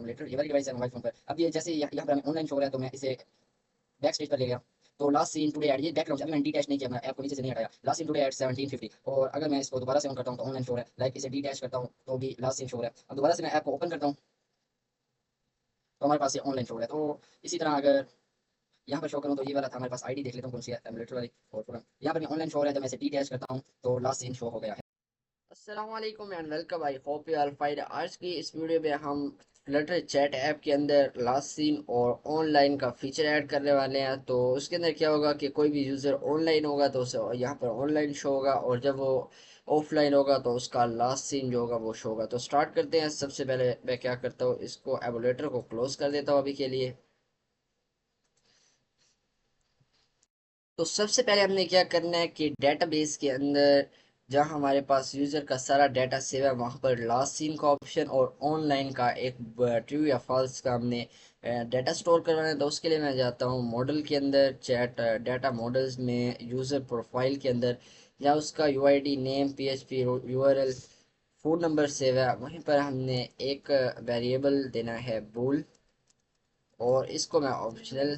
Emulator, ये वाली device है मोबाइल फोन पर। अब ये जैसे यहाँ पर हमें ऑनलाइन शो हो रहा है, तो मैं इसे बैक स्टेज पर ले गया। तो लास्ट सीन टुडे एट, ये बैक लॉन्च, अभी मैंने डीटैच नहीं किया, मैं ऐप को नीचे से नहीं हटाया। Last seen today at 17:50। और अगर मैं इसको दोबारा से ऑन करता हूँ तो ऑनलाइन शो हो रहा है, लाइक इसे डीटैच करता हूँ तो भी लास्ट सीन शो हो रहा है। अब दोबारा से मैं ऐप को ओपन करता हूँ तो हमारे पास ये ऑनलाइन शो हो रहा है। तो इसी तरह अगर यहाँ पर शो करूँ तो ये वाला था हमारे पास, आईडी देख लेता हूँ कौन सी है, एमुलेटर वाली। और पूरा यहाँ पर ऑनलाइन शो हो रहा है, जब मैं इसे डीटैच करता हूँ तो लास्ट सीन शो हो गया है। अस्सलाम वालेकुम and welcome, I hope you are fine. आज की इस वीडियो में हम फ्लटर चैट ऐप के अंदर लास्ट सीन और ऑनलाइन का फीचर ऐड करने वाले हैं। तो उसके अंदर क्या होगा कि कोई भी यूज़र ऑनलाइन होगा तो उसे यहाँ पर ऑनलाइन शो होगा, और जब वो ऑफलाइन होगा तो उसका लास्ट सीन जो होगा वो शो होगा। तो स्टार्ट करते हैं। सबसे पहले मैं क्या करता हूँ, इसको एमुलेटर को क्लोज कर देता हूँ अभी के लिए। तो सबसे पहले हमने क्या करना है कि डेटाबेस के अंदर जहाँ हमारे पास यूज़र का सारा डाटा सेव है, वहाँ पर लास्ट सीन का ऑप्शन और ऑनलाइन का एक ट्रू या फॉल्स का हमने डाटा स्टोर करवाना है। तो उसके लिए मैं जाता हूँ मॉडल के अंदर, चैट डाटा मॉडल्स में, यूज़र प्रोफाइल के अंदर, जहाँ उसका UID, name, PHP, URL, phone number save है, वहीं पर हमने एक वेरिएबल देना है बूल, और इसको मैं ऑप्शनल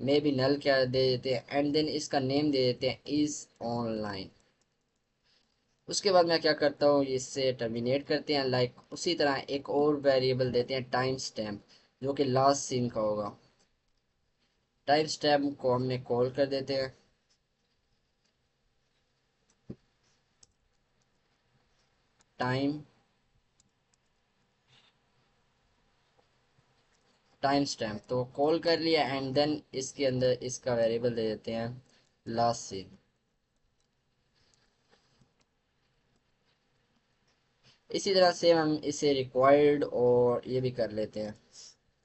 में भी नल क्या दे देते हैं, एंड देन इसका नेम दे देते हैं इज ऑनलाइन। उसके बाद मैं क्या करता हूँ, इससे टर्मिनेट करते हैं। लाइक उसी तरह एक और वेरिएबल देते हैं टाइम स्टैम्प, जो कि लास्ट सीन का होगा। टाइम स्टैम्प को हमने कॉल कर देते हैं। टाइम टाइम स्टैम्प तो कॉल कर लिया, एंड देन इसके अंदर इसका वेरिएबल दे देते हैं लास्ट सीन। इसी तरह से हम इसे रिक्वायर्ड और ये भी कर लेते हैं,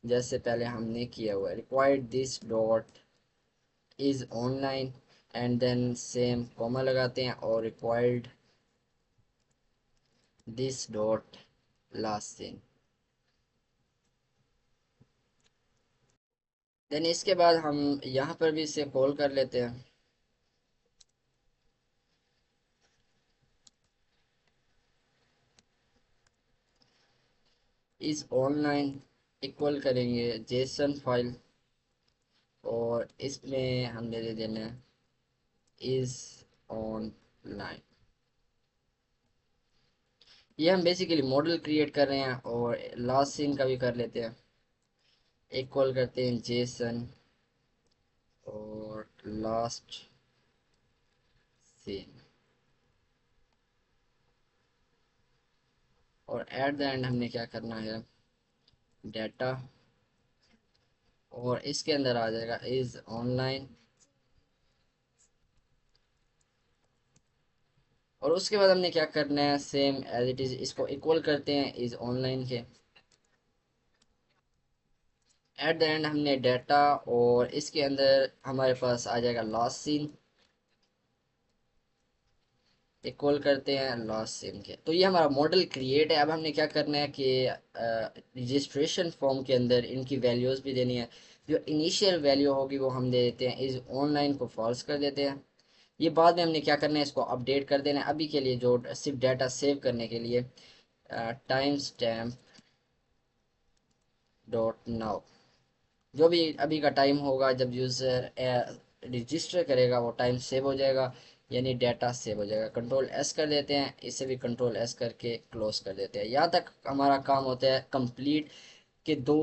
जैसे पहले हमने किया हुआ है, required this dot is online, and then same comma लगाते हैं, और required this dot last seen. Then इसके बाद हम यहाँ पर भी इसे कॉल कर लेते हैं। इज ऑनलाइन इक्वल करेंगे जेसन फाइल, और इसमें हमने दे देना है इज ऑनलाइन। ये हम बेसिकली मॉडल क्रिएट कर रहे हैं, और लास्ट सीन का भी कर लेते हैं। इक्वल करते हैं जेसन और लास्ट सीन, और एट द एंड हमने क्या करना है, डाटा, और इसके अंदर आ जाएगा इज ऑनलाइन। और उसके बाद हमने क्या करना है, सेम एज इट इज इसको इक्वल करते हैं इज ऑनलाइन के। एट द एंड हमने डाटा, और इसके अंदर हमारे पास आ जाएगा लास्ट सीन, इक्वल करते हैं लास्ट सीन के। तो ये हमारा मॉडल क्रिएट है। अब हमने क्या करना है कि रजिस्ट्रेशन फॉर्म के अंदर इनकी वैल्यूज़ भी देनी है। जो इनिशियल वैल्यू होगी वो हम दे देते हैं इज ऑनलाइन को फॉल्स कर देते हैं। ये बाद में हमने क्या करना है, इसको अपडेट कर देना है। अभी के लिए जो सिर्फ डाटा सेव करने के लिए टाइम स्टैम्प डॉट नाउ, जो भी अभी का टाइम होगा जब यूज़र रजिस्टर करेगा वो टाइम सेव हो जाएगा, यानी डाटा सेव हो जाएगा। कंट्रोल एस कर देते हैं, इसे भी कंट्रोल एस करके क्लोज कर देते हैं। यहाँ तक हमारा काम होता है कंप्लीट, कि दो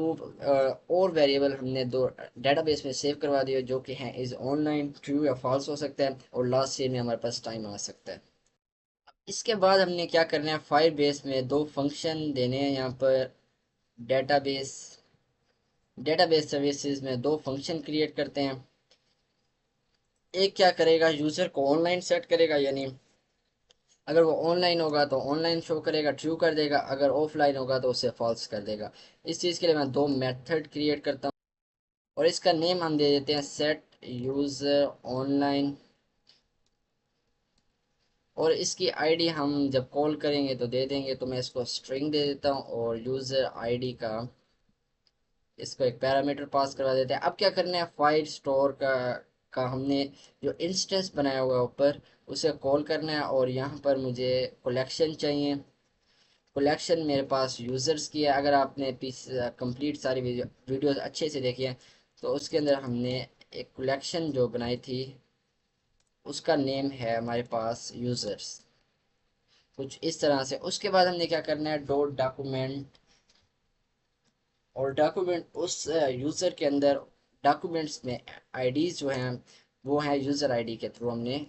और वेरिएबल हमने दो डेटाबेस में सेव करवा दिए, जो कि हैं इज ऑनलाइन, ट्रू या फॉल्स हो सकता है, और लास्ट सीन में हमारे पास टाइम आ सकता है। इसके बाद हमने क्या करना है, फायर बेस में दो फंक्शन देने हैं यहाँ पर। डेटाबेस डेटाबेस सर्विसेज में दो फंक्शन क्रिएट करते हैं। एक क्या करेगा, यूजर को ऑनलाइन सेट करेगा, यानी अगर वो ऑनलाइन होगा तो ऑनलाइन शो करेगा, ट्रू कर देगा, अगर ऑफलाइन होगा तो उसे फॉल्स कर देगा। इस चीज़ के लिए मैं दो मेथड क्रिएट करता हूँ, और इसका नेम हम दे देते हैं सेट यूजर ऑनलाइन, और इसकी आईडी हम जब कॉल करेंगे तो दे देंगे। तो मैं इसको स्ट्रिंग दे देता हूँ, और यूजर आईडी का इसको एक पैरामीटर पास करवा देते हैं। अब क्या करना है, फाइल स्टोर का हमने जो इंस्टेंस बनाया हुआ है ऊपर, उसे कॉल करना है, और यहाँ पर मुझे कलेक्शन चाहिए। कलेक्शन मेरे पास यूज़र्स की है। अगर आपने पीस कंप्लीट सारी वीडियोस अच्छे से देखी हैं तो उसके अंदर हमने एक कलेक्शन जो बनाई थी उसका नेम है हमारे पास यूज़र्स, कुछ इस तरह से। उसके बाद हमने क्या करना है, डॉट डॉक्यूमेंट, और डॉक्यूमेंट उस यूज़र के अंदर डॉक्यूमेंट्स में आईडीज जो हैं वो हैं यूज़र आईडी के थ्रू हमने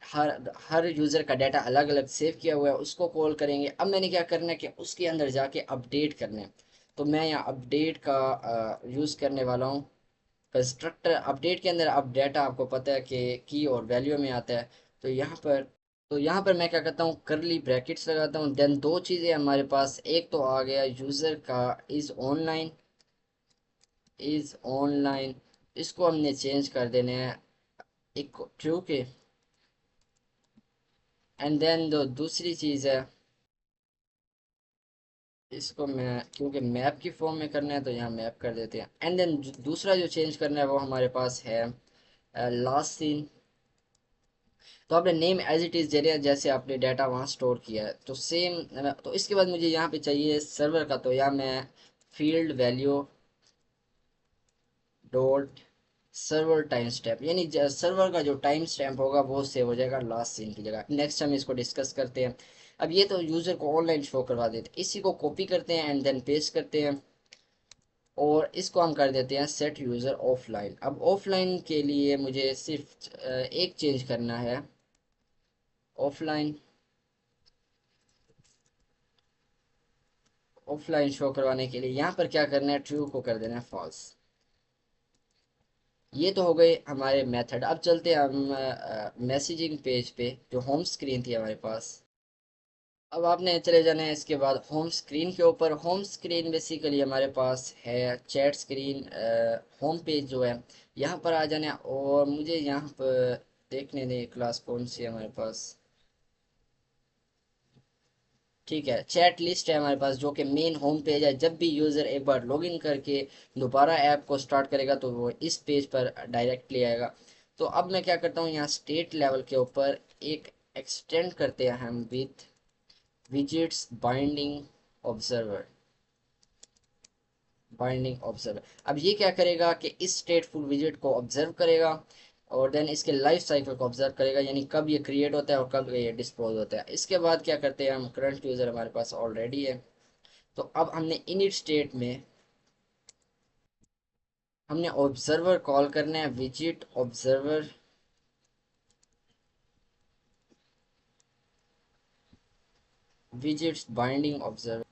हर हर यूज़र का डाटा अलग अलग सेव किया हुआ है, उसको कॉल करेंगे। अब मैंने क्या करना है कि उसके अंदर जाके अपडेट करना है, तो मैं यहाँ अपडेट का यूज़ करने वाला हूँ। कंस्ट्रक्टर अपडेट के अंदर अब डाटा आपको पता है कि की और वैल्यू में आता है। तो यहाँ पर तो यहाँ पर मैं क्या करता हूँ, करली ब्रैकेट्स लगाता हूँ। देन दो चीज़ें हमारे पास, एक तो आ गया यूज़र का इज़ ऑनलाइन, इसको हमने चेंज कर देना है एक ट्रू के। एंड देन जो दूसरी चीज़ है, इसको मैं क्योंकि मैप की फॉर्म में करना है तो यहाँ मैप कर देते हैं। एंड देन दूसरा जो चेंज करना है वो हमारे पास है लास्ट सीन। तो आपने नेम एज इट इज़ दे दिया जैसे आपने डाटा वहाँ स्टोर किया है, तो सेम। तो इसके बाद मुझे यहाँ पे चाहिए सर्वर का, तो यहाँ मैं field value dot server time stamp, यानी सर्वर का जो टाइम स्टैम्प होगा वो सेव हो जाएगा लास्ट सीन की जगह। नेक्स्ट हम इसको डिस्कस करते हैं। अब ये तो यूज़र को ऑनलाइन शो करवा देते हैं, इसी को कॉपी करते हैं एंड देन पेस्ट करते हैं, और इसको हम कर देते हैं सेट यूज़र ऑफलाइन। अब ऑफलाइन के लिए मुझे सिर्फ एक चेंज करना है, ऑफलाइन ऑफलाइन शो करवाने के लिए यहाँ पर क्या करना है, ट्रू को कर देना है फॉल्स। ये तो हो गए हमारे मेथड। अब चलते हैं हम मैसेजिंग पेज पे, जो होम स्क्रीन थी हमारे पास। अब आपने चले जाना है इसके बाद होम स्क्रीन के ऊपर। होम स्क्रीन बेसिकली हमारे पास है चैट स्क्रीन। होम पेज जो है यहाँ पर आ जाना है, और मुझे यहाँ पर देखने दें क्लास कौन सी है हमारे पास। ठीक है, चैट लिस्ट है हमारे पास जो कि मेन होम पेज है। जब भी यूज़र एक बार लॉगिन करके दोबारा ऐप को स्टार्ट करेगा तो वो इस पेज पर डायरेक्टली आएगा। तो अब मैं क्या करता हूँ, यहाँ स्टेट लेवल के ऊपर एक एक्सटेंड करते हैं हम विथ विजिट्स बाइंडिंग ऑब्जर्वर। अब ये क्या करेगा कि इस स्टेटफुल विजिट को ऑब्जर्व करेगा, और देन इसके लाइफ साइकिल को ऑब्जर्व करेगा, यानी कब ये क्रिएट होता है और कब ये डिस्पोज होता है। इसके बाद क्या करते हैं हम, करंट यूज़र हमारे पास ऑलरेडी है, तो अब इनिट स्टेट में हमने ऑब्जर्वर कॉल करना है, visit observer visits binding observer,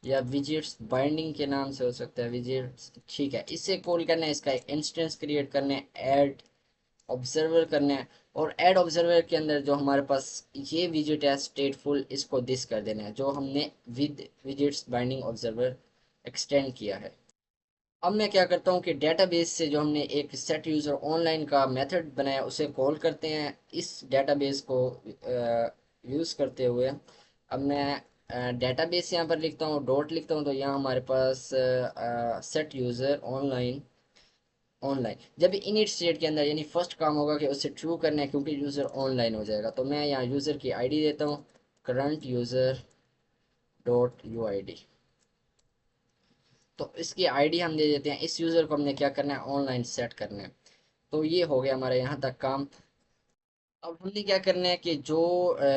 या विजिट्स बाइंडिंग के नाम से हो सकता है, विजिट्स। ठीक है, इससे कॉल करना है, इसका एक इंस्टेंस क्रिएट करना है, ऐड ऑब्जर्वर करना है, और ऐड ऑब्जर्वर के अंदर जो हमारे पास ये विजिट है स्टेटफुल, इसको दिस कर देना है जो हमने with visits binding observer extend किया है। अब मैं क्या करता हूँ कि डेटाबेस से जो हमने एक सेट यूज़र ऑनलाइन का मेथड बनाया उसे कॉल करते हैं। इस डेटाबेस को यूज़ करते हुए अब मैं डेटाबेस यहाँ पर लिखता हूँ, डॉट लिखता हूँ, तो यहाँ हमारे पास सेट यूज़र ऑनलाइन जब भी इनिट स्टेट के अंदर, यानी फर्स्ट काम होगा कि उसे ट्रू करना है क्योंकि यूज़र ऑनलाइन हो जाएगा। तो मैं यहाँ यूज़र की आईडी देता हूँ, current user dot U I D. तो इसकी आईडी हम दे देते हैं, इस यूज़र को हमने क्या करना है, ऑनलाइन सेट करना है। तो ये हो गया हमारे यहाँ तक काम। अब हमने क्या करना है कि जो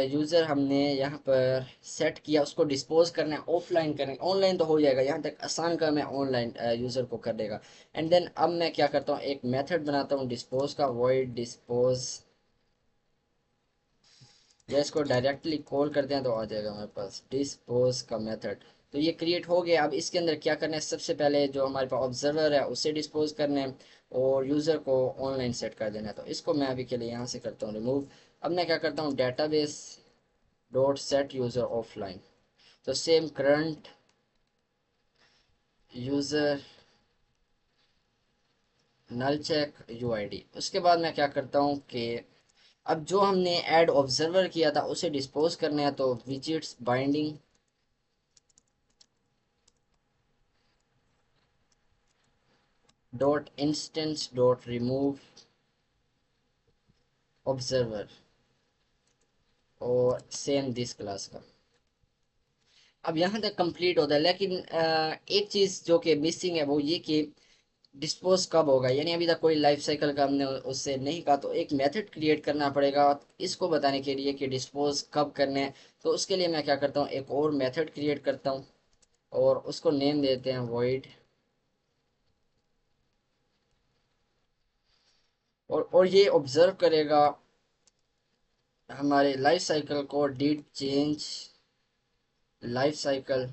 यूज़र हमने यहाँ पर सेट किया उसको डिस्पोज करना है, ऑफलाइन करना है। ऑनलाइन तो हो जाएगा, यहाँ तक आसान काम है, ऑनलाइन यूज़र को कर देगा। एंड देन अब मैं क्या करता हूँ, एक मेथड बनाता हूँ डिस्पोज का, वॉइड डिस्पोज, या इसको डायरेक्टली कॉल करते हैं तो आ जाएगा हमारे पास डिस्पोज का मेथड। तो ये क्रिएट हो गया। अब इसके अंदर क्या करना है, सबसे पहले जो हमारे पास ऑब्जर्वर है उसे डिस्पोज करना है, और यूज़र को ऑनलाइन सेट कर देना है। तो इसको मैं अभी के लिए यहाँ से करता हूँ रिमूव। अब मैं क्या करता हूँ, database dot set user offline, तो सेम करंट यूज़र नल चेक यूआईडी। उसके बाद मैं क्या करता हूँ कि अब जो हमने ऐड ऑब्जर्वर किया था उसे डिस्पोज करना है, तो visits binding dot instance dot remove observer, और सेम दिस क्लास का। अब यहाँ तक कंप्लीट होता है, लेकिन एक चीज़ जो कि मिसिंग है वो ये कि डिस्पोज कब होगा, यानी अभी तक कोई लाइफ साइकिल का हमने उससे नहीं कहा, तो एक मेथड क्रिएट करना पड़ेगा इसको बताने के लिए कि डिस्पोज कब करने हैं। तो उसके लिए मैं क्या करता हूँ, एक और मेथड क्रिएट करता हूँ और उसको नेम देते हैं void। और ये ऑब्जर्व करेगा हमारे लाइफ साइकिल को, डिड चेंज लाइफ साइकिल,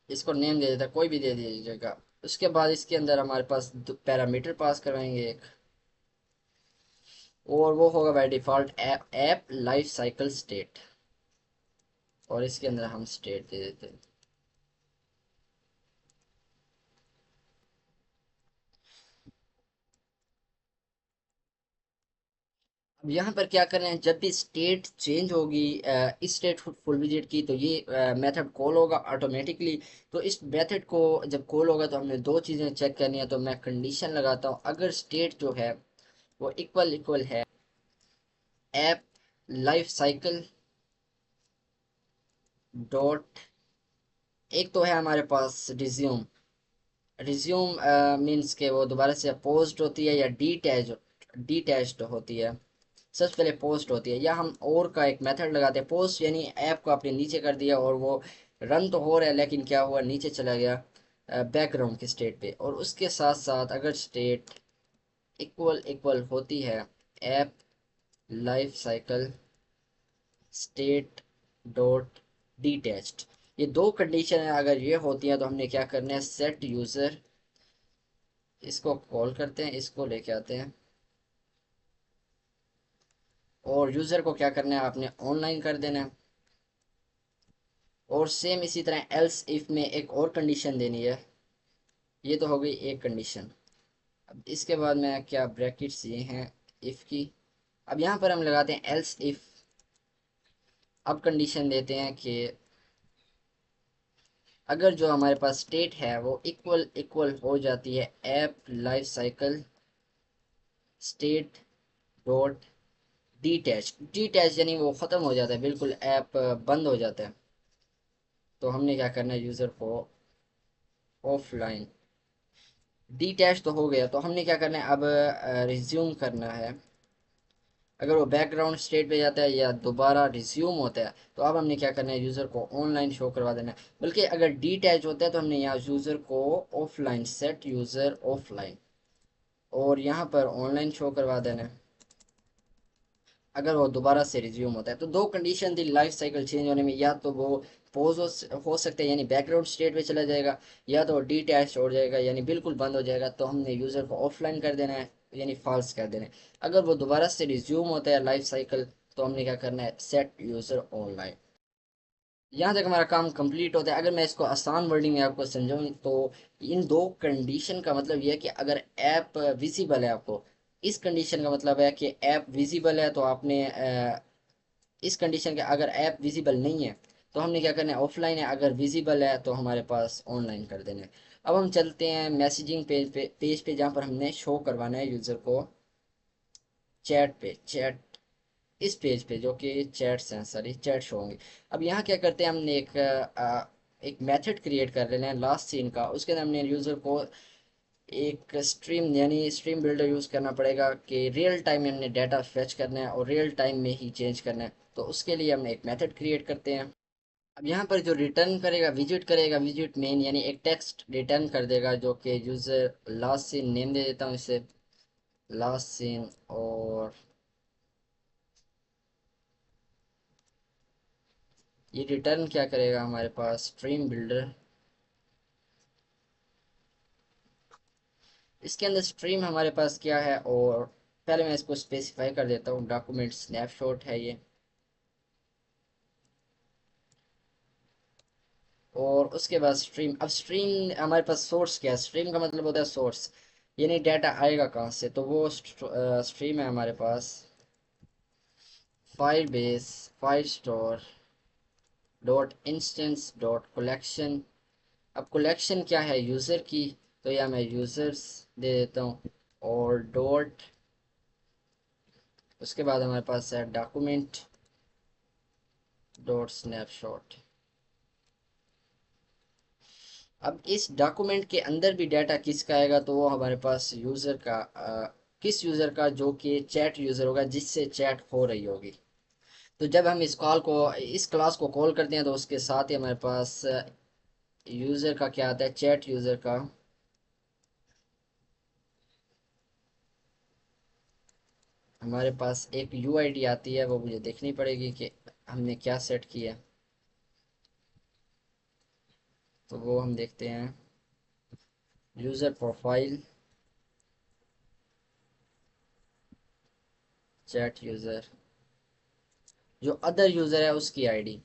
इसको नेम दे देता है, कोई भी दे दीजिएगा। उसके बाद इसके अंदर हमारे पास पैरामीटर पास करवाएंगे एक, और वो होगा by default app life cycle state, और इसके अंदर हम स्टेट दे देते हैं। अब यहाँ पर क्या कर रहे हैं, जब भी स्टेट चेंज होगी इस स्टेट फुल विजिट की, तो ये मेथड कॉल होगा ऑटोमेटिकली। तो इस मेथड को जब कॉल होगा तो हमने दो चीज़ें चेक करनी है, तो मैं कंडीशन लगाता हूँ, अगर स्टेट जो है वो इक्वल इक्वल है ऐप लाइफ साइकिल डॉट, एक तो है हमारे पास रिज्यूम, रिज्यूम मीन्स के वो दोबारा से पोस्ट होती है या डीटैच्ड होती है। सबसे पहले पोस्ट होती है, या हम और का एक मेथड लगाते हैं पोस्ट, यानी ऐप को आपने नीचे कर दिया और वो रन तो हो रहा है लेकिन क्या हुआ, नीचे चला गया बैकग्राउंड के स्टेट पे। और उसके साथ साथ अगर स्टेट इक्वल इक्वल होती है app life cycle state dot detached, ये दो कंडीशन है, अगर ये होती है तो हमने क्या करना है, सेट यूजर, इसको कॉल करते हैं, इसको लेके आते हैं, और यूजर को क्या करना है, आपने ऑनलाइन कर देना है। और सेम इसी तरह एल्स इफ में एक और कंडीशन देनी है, ये तो हो गई एक कंडीशन। अब इसके बाद में क्या ब्रैकेट्स ये हैं इफ की, अब यहाँ पर हम लगाते हैं एल्स इफ। अब कंडीशन देते हैं कि अगर जो हमारे पास स्टेट है वो इक्वल इक्वल हो जाती है app life cycle state dot detach, detach यानी वो ख़त्म हो जाता है, बिल्कुल ऐप बंद हो जाता है, तो हमने क्या करना है, यूज़र को ऑफलाइन, डिटैच तो हो गया, तो हमने क्या करना है अब, रिज्यूम करना है। अगर वो बैकग्राउंड स्टेट पे जाता है या दोबारा रिज्यूम होता है, तो अब हमने क्या करना है, यूज़र को ऑनलाइन शो करवा देना है। बल्कि अगर डिटैच होता है तो हमने यहाँ यूज़र को ऑफलाइन, सेट यूज़र ऑफलाइन, और यहाँ पर ऑनलाइन शो करवा देना है अगर वो दोबारा से रिज्यूम होता है। तो दो कंडीशन थी लाइफ साइकिल चेंज होने में, या तो वो पोज हो सकते हैं यानी बैकग्राउंड स्टेट पे चला जाएगा, या तो डिटैच हो जाएगा यानी बिल्कुल बंद हो जाएगा, तो हमने यूज़र को ऑफलाइन कर देना है यानी फॉल्स कर देना है। अगर वो दोबारा से रिज्यूम होता है लाइफ साइकिल, तो हमने क्या करना है, सेट यूज़र ऑनलाइन। यहाँ तक हमारा काम कंप्लीट होता है। अगर मैं इसको आसान वर्डिंग में आपको समझाऊँ तो इन दो कंडीशन का मतलब यह है कि अगर ऐप विजिबल है आपको, इस कंडीशन का मतलब है कि ऐप विजिबल है, तो आपने इस कंडीशन के अगर ऐप विजिबल नहीं है तो हमने क्या करना है, ऑफलाइन है, अगर विजिबल है तो हमारे पास ऑनलाइन कर देना है। अब हम चलते हैं मैसेजिंग पेज पे जहाँ पर हमने शो करवाना है यूज़र को चैट पे, चैट इस पेज पे जो कि चैट्स हैं, सारी चैट शो होंगे। अब यहाँ क्या करते हैं, हमने एक मेथड क्रिएट कर लेना है लास्ट सीन का, उसके अंदर हमने यूज़र को एक स्ट्रीम यानी स्ट्रीम बिल्डर यूज़ करना पड़ेगा कि रियल टाइम में हमने डाटा फेच करना है और रियल टाइम में ही चेंज करना है। तो उसके लिए हमने एक मेथड क्रिएट करते हैं। अब यहाँ पर जो रिटर्न करेगा विजिट मेन यानी एक टेक्स्ट रिटर्न कर देगा जो कि यूज़र लास्ट सीन नेम दे देता हूँ इसे लास्ट सीन, और ये रिटर्न क्या करेगा, हमारे पास स्ट्रीम बिल्डर, इसके अंदर स्ट्रीम हमारे पास क्या है, और पहले मैं इसको स्पेसिफाई कर देता हूँ, डॉक्यूमेंट स्नैपशॉट है ये। और उसके बाद स्ट्रीम, अब स्ट्रीम हमारे पास सोर्स क्या है, स्ट्रीम का मतलब होता है सोर्स, यानी डाटा आएगा कहाँ से, तो वो स्ट्रीम है हमारे पास file base file store dot instance dot collection. अब कलेक्शन क्या है, यूज़र की, तो या मैं यूज़र्स दे देता हूँ, और डॉट, उसके बाद हमारे पास है डॉक्यूमेंट डॉट स्नैपशॉट। अब इस डॉक्यूमेंट के अंदर भी डाटा किसका आएगा, तो वो हमारे पास यूज़र का किस यूज़र का, जो कि चैट यूज़र होगा जिससे चैट हो रही होगी। तो जब हम इस क्लास को कॉल करते हैं तो उसके साथ ही हमारे पास यूज़र का क्या आता है, चैट यूज़र का हमारे पास एक यूआईडी आती है, वो मुझे देखनी पड़ेगी कि हमने क्या सेट किया। तो वो हम देखते हैं, यूज़र प्रोफाइल, चैट यूज़र, जो अदर यूज़र है उसकी आईडी,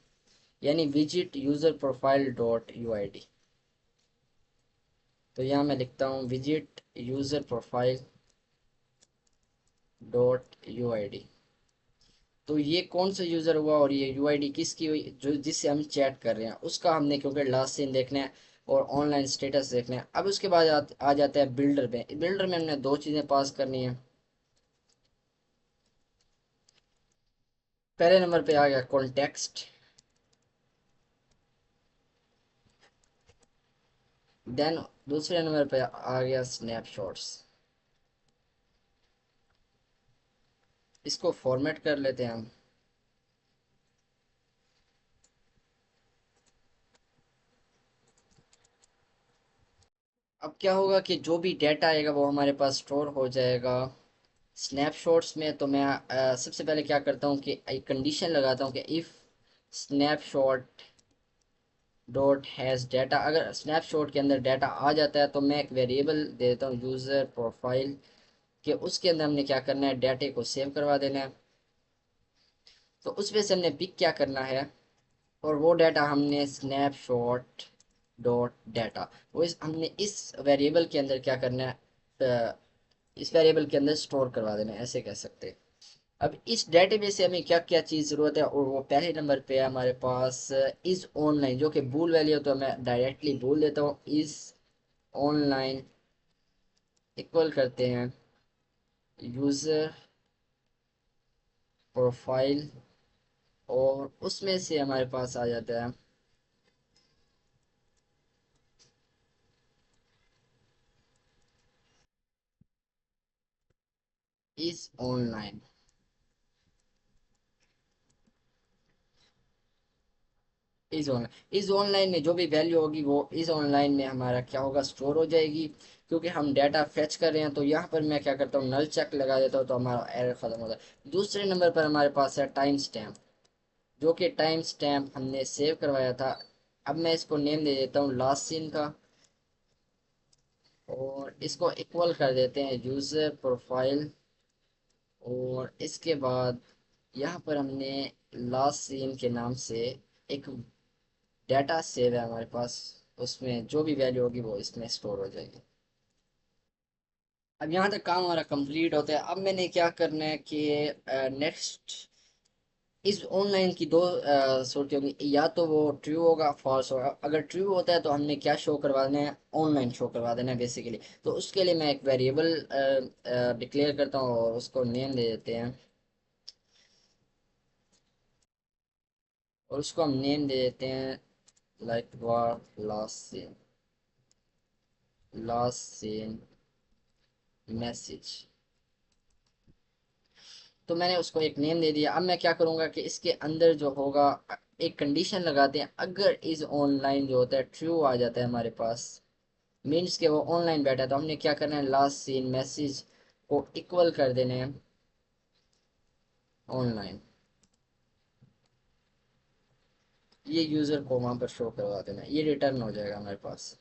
यानी visit user profile dot UID. तो यहाँ मैं लिखता हूँ visit user profile dot UID. तो ये कौन सा यूज़र हुआ और ये यूआईडी किसकी हुई, जो जिससे हम चैट कर रहे हैं उसका हमने, क्योंकि लास्ट सीन देखना है और ऑनलाइन स्टेटस देखना है। अब उसके बाद आ जाता है बिल्डर में। बिल्डर में हमने दो चीज़ें पास करनी है। पहले नंबर पे आ गया कॉन्टेक्स्ट, देन दूसरे नंबर पे आ गया स्नैपशॉट्स। इसको फॉर्मेट कर लेते हैं हम। अब क्या होगा कि जो भी डाटा आएगा वो हमारे पास स्टोर हो जाएगा स्नैपशॉट्स में। तो मैं सबसे पहले क्या करता हूँ कि एक कंडीशन लगाता हूँ कि if snapshot dot has data, अगर स्नैपशॉट के अंदर डाटा आ जाता है तो मैं एक वेरिएबल दे देता हूँ यूज़र प्रोफाइल, कि उसके अंदर हमने क्या करना है, डाटे को सेव करवा देना है। तो उसमें से हमने पिक क्या करना है, और वो डाटा हमने स्नैपशॉट डॉट डाटा, वो हमने इस वेरिएबल के अंदर क्या करना है, इस वेरिएबल के अंदर स्टोर करवा देना है, ऐसे कह सकते हैं। अब इस डेटाबेस से हमें क्या क्या चीज़ ज़रूरत है, और वो पहले नंबर पे है हमारे पास इज़ ऑनलाइन, जो कि बूल वैल्यू, तो मैं डायरेक्टली बोल देता हूँ इज़ ऑनलाइन इक्वल करते हैं यूज़र प्रोफाइल, और उसमें से हमारे पास आ जाता है इज़ ऑनलाइन। इज़ ऑनलाइन में जो भी वैल्यू होगी वो इज़ ऑनलाइन में हमारा क्या होगा, स्टोर हो जाएगी। क्योंकि हम डाटा फेच कर रहे हैं तो यहाँ पर मैं क्या करता हूँ, नल चेक लगा देता हूँ, तो हमारा एरर ख़त्म होता है। दूसरे नंबर पर हमारे पास है टाइम स्टैम्प, जो कि टाइम स्टैम्प हमने सेव करवाया था। अब मैं इसको नेम दे देता हूँ लास्ट सीन का, और इसको इक्वल कर देते हैं यूज़र प्रोफाइल, और इसके बाद यहाँ पर हमने लास्ट सीन के नाम से एक डाटा सेव है हमारे पास, उसमें जो भी वैल्यू होगी वो इसमें स्टोर हो जाएगी। अब यहाँ तक काम हमारा कंप्लीट होता है। अब मैंने क्या करना है कि नेक्स्ट इस ऑनलाइन की दो सूरतें होंगी, या तो वो ट्रू होगा फॉल्स होगा। अगर ट्रू होता है तो हमने क्या शो करवा देना है, ऑनलाइन शो करवा देना है बेसिकली। तो उसके लिए मैं एक वेरिएबल डिक्लेयर करता हूँ और उसको नेम दे देते हैं, और उसको हम नेम दे देते हैं लाइक वार लास्ट सीन मैसेज। तो मैंने उसको एक नेम दे दिया। अब मैं क्या करूँगा कि इसके अंदर जो होगा, एक कंडीशन लगाते हैं, अगर इज ऑनलाइन जो होता है ट्रू आ जाता है हमारे पास, मीन्स के वो ऑनलाइन बैठा है, तो हमने क्या करना है, लास्ट सीन मैसेज को इक्वल कर देने हैं ऑनलाइन। ये यूज़र को वहाँ पर शो करवा देना है, ये रिटर्न हो जाएगा हमारे पास।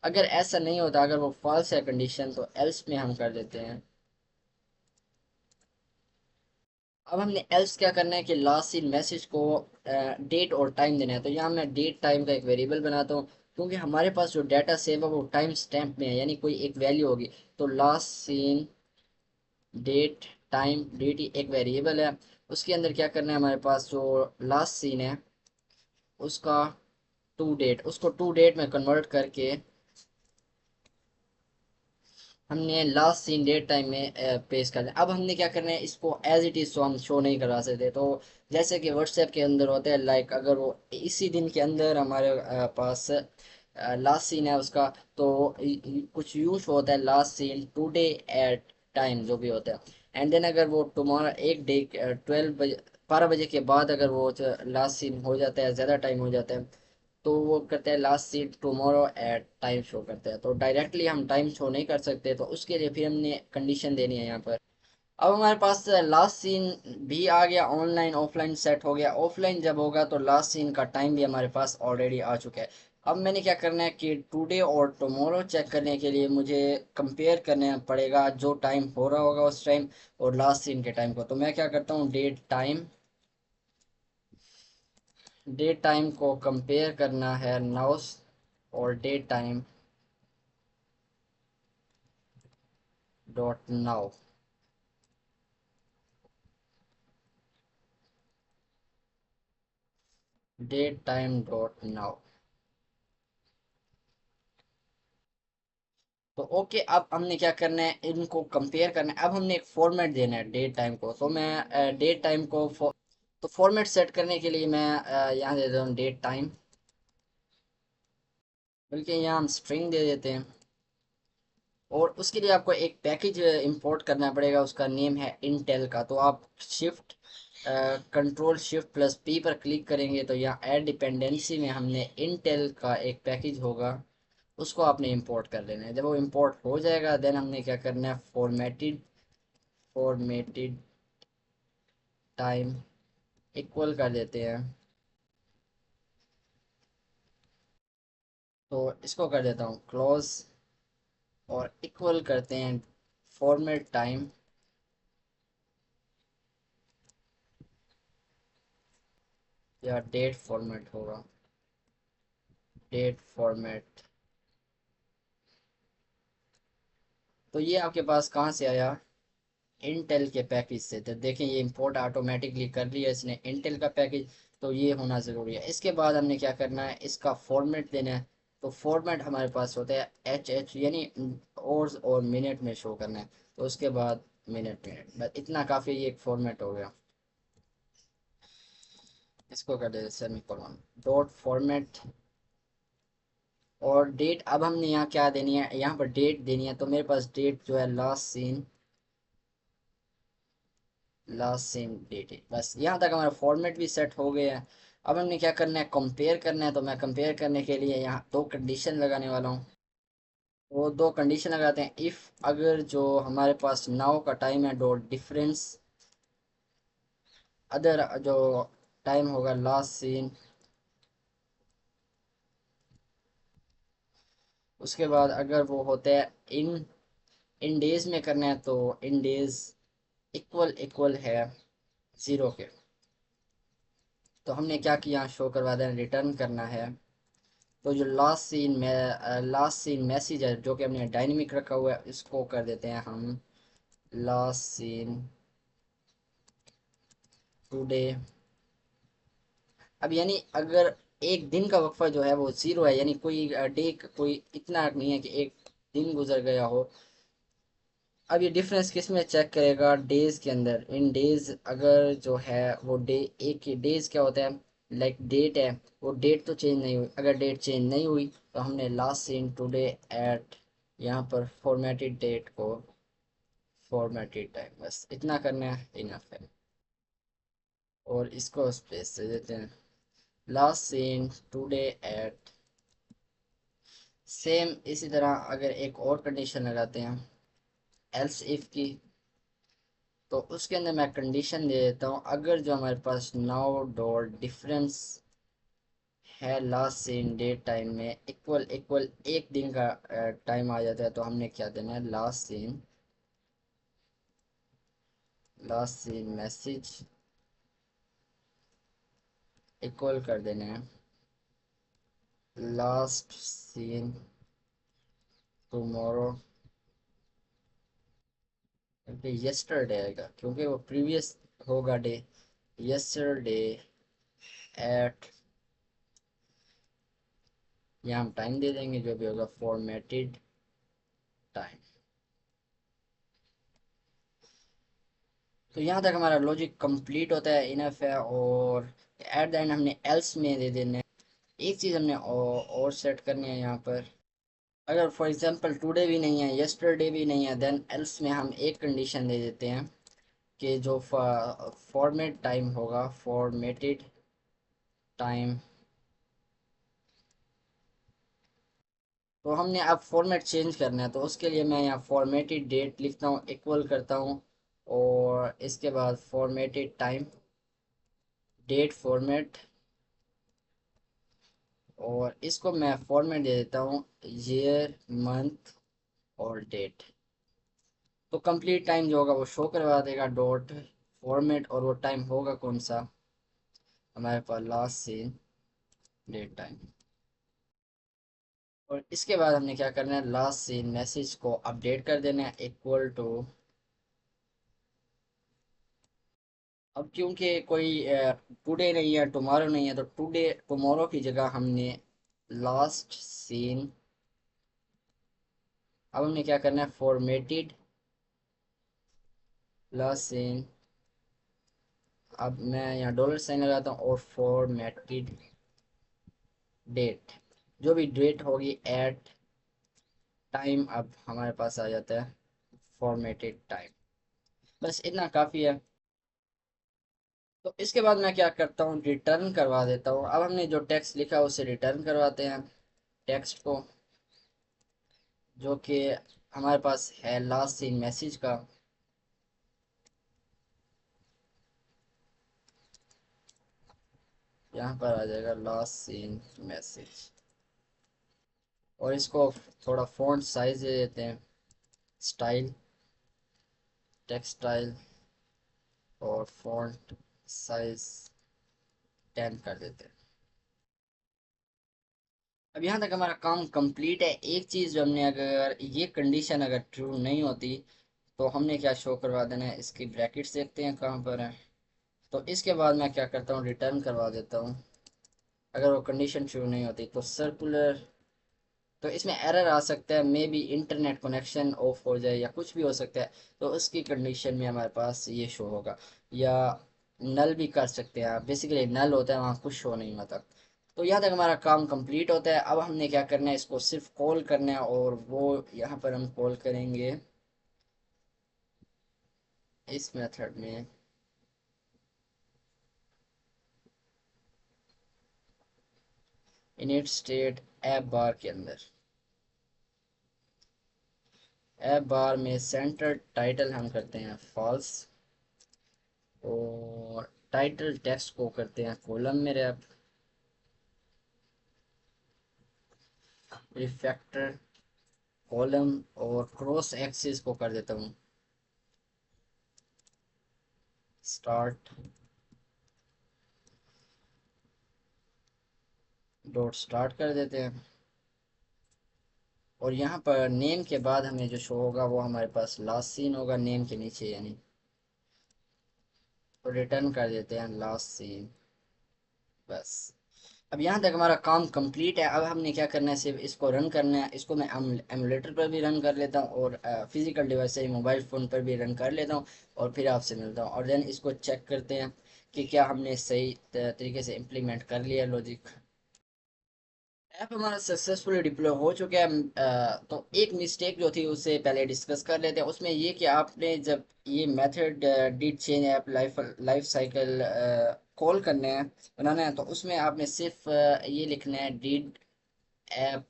अगर ऐसा नहीं होता, अगर वो फॉल्स है कंडीशन, तो एल्स में हम कर देते हैं। अब हमने एल्स क्या करना है कि लास्ट इन मैसेज को डेट और टाइम देना है। तो यहाँ मैं डेट टाइम का एक वेरिएबल बनाता हूँ, क्योंकि हमारे पास जो डाटा सेव है वो टाइम स्टैम्प में है, यानी कोई एक वैल्यू होगी। तो last seen date time, date एक वेरिएबल है, उसके अंदर क्या करना है, हमारे पास जो लास्ट सीन है उसका टू डेट, उसको टू डेट में कन्वर्ट करके हमने लास्ट सीन डेट टाइम में पेश कर दिया। अब हमने क्या करना है, इसको एज इट इज तो हम शो नहीं करवा सकते। तो जैसे कि व्हाट्सएप के अंदर होता है, लाइक अगर वो इसी दिन के अंदर हमारे पास लास्ट सीन है उसका, तो कुछ यूं शो होता है last seen today at time जो भी होता है। एंड देन अगर वो टुमारो एक डे 12 बजे 12 बजे के बाद अगर वो लास्ट सीन हो जाता है, ज़्यादा टाइम हो जाता है, तो वो करते हैं last seat tomorrow at time show करते हैं। तो डायरेक्टली हम टाइम शो नहीं कर सकते, तो उसके लिए फिर हमने कंडीशन देनी है यहाँ पर। अब हमारे पास लास्ट सीन भी आ गया, ऑनलाइन ऑफलाइन सेट हो गया। ऑफलाइन जब होगा तो लास्ट सीन का टाइम भी हमारे पास ऑलरेडी आ चुका है। अब मैंने क्या करना है कि टुडे और टुमारो चेक करने के लिए मुझे कंपेयर करना पड़ेगा जो टाइम हो रहा होगा उस टाइम और लास्ट सीन के टाइम को। तो मैं क्या करता हूँ, डेट टाइम को कंपेयर करना है नाउ और date time dot now. Date time dot now. तो ओके, अब हमने क्या करना है, इनको कंपेयर करना है। अब हमने एक फॉर्मेट देना है डेट टाइम को। तो मैं डेट टाइम को तो फॉर्मेट सेट करने के लिए मैं यहाँ दे देता हूँ डेट टाइम, बल्कि यहाँ हम स्ट्रिंग दे देते हैं। और उसके लिए आपको एक पैकेज इंपोर्ट करना पड़ेगा, उसका नेम है इंटेल का। तो आप shift control shift plus P पर क्लिक करेंगे तो यहाँ ऐड डिपेंडेंसी में हमने इंटेल का एक पैकेज होगा, उसको आपने इंपोर्ट कर लेना है। जब वो इंपोर्ट हो जाएगा देन हमने क्या करना है, फॉर्मेटेड टाइम इक्वल कर देते हैं। तो इसको कर देता हूँ क्लोज और इक्वल करते हैं फॉर्मेट टाइम या डेट फॉर्मेट होगा, डेट फॉर्मेट। तो ये आपके पास कहाँ से आया, इंटेल के पैकेज से। तो देखें ये इंपोर्ट ऑटोमेटिकली कर लिया इसने इंटेल का पैकेज। तो ये होना ज़रूरी है। इसके बाद हमने क्या करना है, इसका फॉर्मेट देना है। तो फॉर्मेट हमारे पास होता है एच यानी आवर्स और मिनट में शो करना है। तो उसके बाद मिनट मिनट बस इतना काफ़ी, ये एक फॉर्मेट हो गया। इसको कर देते सेमीकोलन डॉट फॉर्मेट और डेट। अब हमने यहाँ क्या देनी है, यहाँ पर डेट देनी है। तो मेरे पास डेट जो है लास्ट सीन डेट है। बस यहाँ तक हमारा फॉर्मेट भी सेट हो गया है। अब हमने क्या करना है, कंपेयर करना है। तो मैं कंपेयर करने के लिए यहाँ दो कंडीशन लगाने वाला हूँ। वो दो कंडीशन लगाते हैं, इफ़ अगर जो हमारे पास नाउ का टाइम है डॉट डिफरेंस अदर जो टाइम होगा लास्ट सीन, उसके बाद अगर वो होता है इन इन डेज में करना है तो इन डेज इक्वल इक्वल है ज़ीरो के। तो हमने क्या किया, शो करवा देना, रिटर्न करना है। तो जो लास्ट सीन मैसेज है जो कि हमने डायनेमिक रखा हुआ है, इसको कर देते हैं हम लास्ट सीन टुडे। अब यानी अगर एक दिन का वक्फा जो है वो ज़ीरो है, यानी कोई डे कोई इतना नहीं है कि एक दिन गुजर गया हो। अब ये डिफरेंस किस में चेक करेगा, डेज के अंदर। इन डेज अगर जो है वो डे, एक ही डेज क्या होता है, लाइक डेट है, वो डेट तो चेंज नहीं हुई। अगर डेट चेंज नहीं हुई तो हमने लास्ट सीन टुडे एट यहाँ पर फॉर्मेटेड डेट को फॉर्मेटेड टाइम, बस इतना करना है, इनफ है। और इसको स्पेस दे देते हैं last seen today at. Same इसी तरह अगर एक और कंडीशन लगाते हैं एल्स इफ की, तो उसके अंदर मैं कंडीशन दे देता हूँ, अगर जो हमारे पास नाउ डॉट डिफरेंस है लास्ट सीन डेट टाइम में इक्वल इक्वल एक दिन का टाइम आ जाता है, तो हमने क्या देना है, लास्ट सीन मैसेज इक्वल कर देना है लास्ट सीन टुमारो, क्योंकि यस्टरडे आएगा क्योंकि वो प्रीवियस होगा डे, यस्टरडे एट, यहाँ हम टाइम दे देंगे जो भी होगा फॉर्मेटेड टाइम। तो यहाँ तक हमारा लॉजिक कंप्लीट होता है, इनफ है। और एट द एंड हमने एल्स में दे देना है। एक चीज़ हमने और सेट करनी है यहाँ पर। अगर फॉर एग्जांपल टुडे भी नहीं है, यस्टरडे भी नहीं है, देन एल्स में हम एक कंडीशन दे देते हैं कि जो फॉर्मेट टाइम होगा, फॉर्मेटेड टाइम। तो हमने अब फॉर्मेट चेंज करना है, तो उसके लिए मैं यहाँ फॉर्मेटेड डेट लिखता हूँ, इक्वल करता हूँ। और इसके बाद फॉर्मेटेड टाइम, डेट फॉर्मेट। और इसको मैं फॉर्मेट दे देता हूँ ईयर, मंथ और डेट। तो कंप्लीट टाइम जो होगा वो शो करवा देगा डॉट फॉर्मेट। और वो टाइम होगा कौन सा, हमारे पास लास्ट सीन डेट टाइम। और इसके बाद हमने क्या करना है, लास्ट सीन मैसेज को अपडेट कर देना है इक्वल टू। अब क्योंकि कोई टुडे नहीं है, टुमारो नहीं है, तो टुडे टुमारो की जगह हमने लास्ट सीन। अब हमने क्या करना है, फॉर्मेटेड लास्ट सीन। अब मैं यहाँ डॉलर साइन लगाता हूँ और फॉर्मेटेड डेट, जो भी डेट होगी एट टाइम अब हमारे पास आ जाता है फॉर्मेटेड टाइम। बस इतना काफ़ी है। तो इसके बाद मैं क्या करता हूँ, रिटर्न करवा देता हूँ। अब हमने जो टेक्स्ट लिखा है उसे रिटर्न करवाते हैं, टेक्स्ट को, जो कि हमारे पास है लास्ट सीन मैसेज का। यहाँ पर आ जाएगा लास्ट सीन मैसेज। और इसको थोड़ा फॉन्ट साइज दे देते हैं, स्टाइल, टेक्स्ट स्टाइल, और फॉन्ट साइज 10 कर देते हैं। अब यहाँ तक हमारा काम कंप्लीट है। एक चीज़ जो हमने, अगर ये कंडीशन अगर ट्रू नहीं होती तो हमने क्या शो करवा देना है, इसकी ब्रैकेट्स देखते हैं कहाँ पर है। तो इसके बाद मैं क्या करता हूँ, रिटर्न करवा देता हूँ। अगर वो कंडीशन ट्रू नहीं होती तो सर्कुलर। तो इसमें एरर आ सकता है, may be internet connection of हो जाए या कुछ भी हो सकता है। तो उसकी कंडीशन में हमारे पास ये शो होगा। या नल भी कर सकते हैं आप, बेसिकली नल होता है वहाँ कुछ शो नहीं होता। तो यहाँ तक हमारा काम कंप्लीट होता है। अब हमने क्या करना है, इसको सिर्फ कॉल करना है। और वो यहाँ पर हम कॉल करेंगे इस मेथड में, इनिट स्टेट ऐप बार के अंदर। ऐप बार में सेंटर टाइटल हम करते हैं फॉल्स। और टाइटल टेक्स्ट को करते हैं कॉलम में रैप। Refactor column. और क्रॉस एक्सिस को कर देता हूँ स्टार्ट डॉट स्टार्ट कर देते हैं। और यहाँ पर नेम के बाद हमें जो शो होगा वो हमारे पास लास्ट सीन होगा नेम के नीचे यानी। तो रिटर्न कर देते हैं लास्ट सीन। बस अब यहाँ तक हमारा काम कंप्लीट है। अब हमने क्या करना है, सिर्फ इसको रन करना है। इसको मैं एमुलेटर पर भी रन कर लेता हूँ और फिजिकल डिवाइस से मोबाइल फ़ोन पर भी रन कर लेता हूँ। और फिर आपसे मिलता हूँ और देन इसको चेक करते हैं कि क्या हमने सही तरीके से इम्प्लीमेंट कर लिया लॉजिक। ऐप हमारा सक्सेसफुली डिप्लॉय हो चुका है। तो एक मिस्टेक जो थी उसे पहले डिस्कस कर लेते हैं। उसमें ये कि आपने जब ये method did change app life life cycle call करने हैं, बनाना है, तो उसमें आपने सिर्फ ये लिखना है डिड ऐप।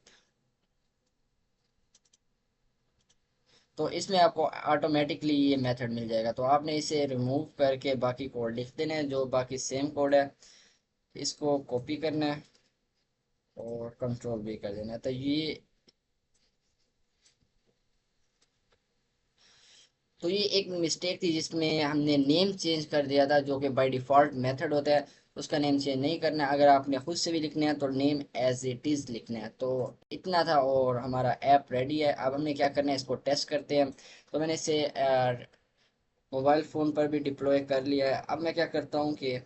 तो इसमें आपको ऑटोमेटिकली ये मेथड मिल जाएगा। तो आपने इसे रिमूव करके बाकी कोड लिख देना है, जो बाकी सेम कोड है। इसको कॉपी करना है और कंट्रोल भी कर देना है। तो ये एक मिस्टेक थी जिसमें हमने नेम चेंज कर दिया था, जो कि बाय डिफ़ॉल्ट मेथड होता है। उसका नेम चेंज नहीं करना है। अगर आपने खुद से भी लिखना है तो नेम एज इट इज़ लिखना है। तो इतना था और हमारा ऐप रेडी है। अब हमें क्या करना है, इसको टेस्ट करते हैं। तो मैंने इसे मोबाइल फ़ोन पर भी डिप्लॉय कर लिया है। अब मैं क्या करता हूँ कि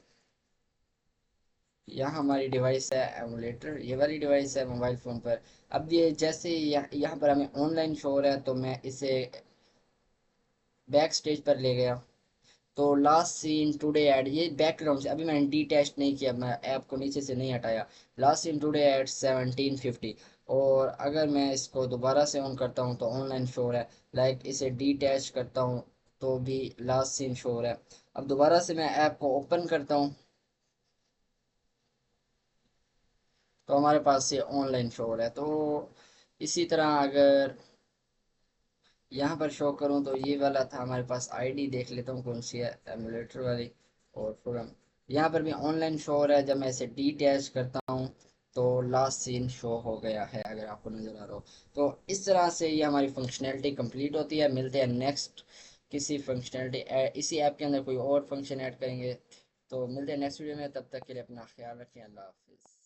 यहाँ हमारी डिवाइस है एमुलेटर, ये वाली डिवाइस है मोबाइल फ़ोन पर। अब ये जैसे ही यहाँ पर हमें ऑनलाइन शो हो रहा है, तो मैं इसे बैक स्टेज पर ले गया। तो लास्ट सीन टुडे ऐड, ये बैकग्राउंड से अभी मैंने डिटैच नहीं किया, मैं ऐप को नीचे से नहीं हटाया। Last seen today at 1750। और अगर मैं इसको दोबारा से ऑन करता हूँ तो ऑनलाइन शो है। लाइक इसे डिटैच करता हूँ तो भी लास्ट सीन शो है। अब दोबारा से मैं ऐप को ओपन करता हूँ तो हमारे पास ये ऑनलाइन शो है। तो इसी तरह अगर यहाँ पर शो करूँ तो ये वाला था हमारे पास, आईडी देख लेता हूँ कौन सी है, एमुलेटर वाली। और फिर हम यहाँ पर भी ऑनलाइन शो हो रहा है। जब मैं इसे डीटैच करता हूँ तो लास्ट सीन शो हो गया है, अगर आपको नज़र आ रहा हो। तो इस तरह से ये हमारी फंक्शनैलिटी कंप्लीट होती है। मिलते हैं नेक्स्ट किसी फंक्शनैलिटी, इसी ऐप के अंदर कोई और फंक्शन ऐड करेंगे। तो मिलते हैं नेक्स्ट वीडियो में, तब तक के लिए अपना ख्याल रखें। अल्लाह हाफिज़।